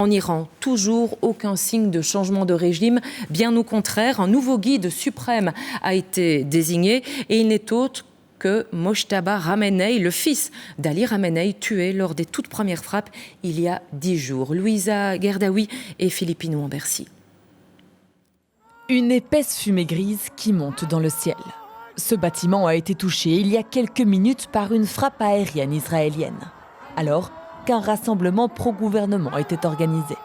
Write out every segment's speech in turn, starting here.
En Iran, toujours aucun signe de changement de régime. Bien au contraire, un nouveau guide suprême a été désigné et il n'est autre que Mojtaba Ramenei, le fils d'Ali Ramenei, tué lors des toutes premières frappes il y a 10 jours. Louisa Gerdaoui et Philippe Inou en Bercy. Une épaisse fumée grise qui monte dans le ciel. Ce bâtiment a été touché il y a quelques minutes par une frappe aérienne israélienne, alors qu'un rassemblement pro-gouvernement était organisé.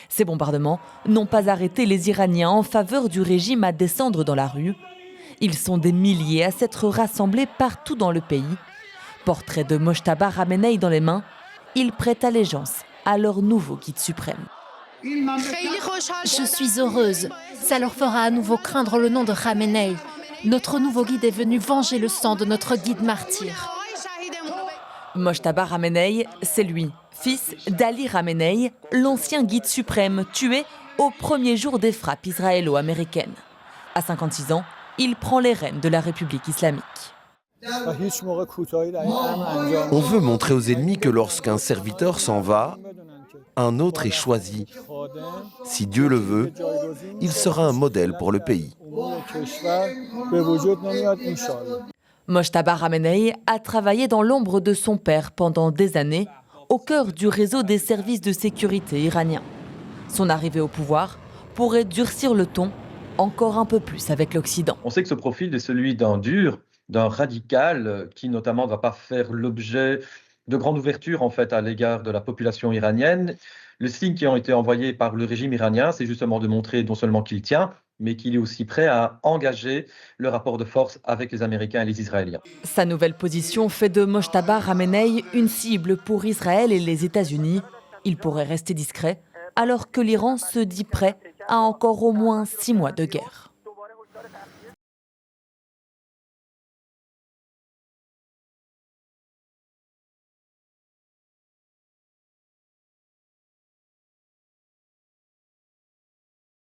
Ces bombardements n'ont pas arrêté les Iraniens en faveur du régime à descendre dans la rue. Ils sont des milliers à s'être rassemblés partout dans le pays. Portrait de Mojtaba Ramenei dans les mains, ils prêtent allégeance à leur nouveau guide suprême. Je suis heureuse. Ça leur fera à nouveau craindre le nom de Ramenei. Notre nouveau guide est venu venger le sang de notre guide martyr. Mojtaba Ramenei, c'est lui, fils d'Ali Ramenei, l'ancien guide suprême tué au premier jour des frappes israélo-américaines. À 56 ans, il prend les rênes de la République islamique. On veut montrer aux ennemis que lorsqu'un serviteur s'en va, un autre est choisi. Si Dieu le veut, il sera un modèle pour le pays. Mojtaba Ramenei a travaillé dans l'ombre de son père pendant des années, au cœur du réseau des services de sécurité iraniens. Son arrivée au pouvoir pourrait durcir le ton encore un peu plus avec l'Occident. On sait que ce profil est celui d'un dur, d'un radical, qui notamment ne va pas faire l'objet de grandes ouvertures en fait, à l'égard de la population iranienne. Le signe qui a été envoyé par le régime iranien, c'est justement de montrer non seulement qu'il tient, mais qu'il est aussi prêt à engager le rapport de force avec les Américains et les Israéliens. Sa nouvelle position fait de Mojtaba Ramenei une cible pour Israël et les États-Unis. Il pourrait rester discret, alors que l'Iran se dit prêt à encore au moins 6 mois de guerre.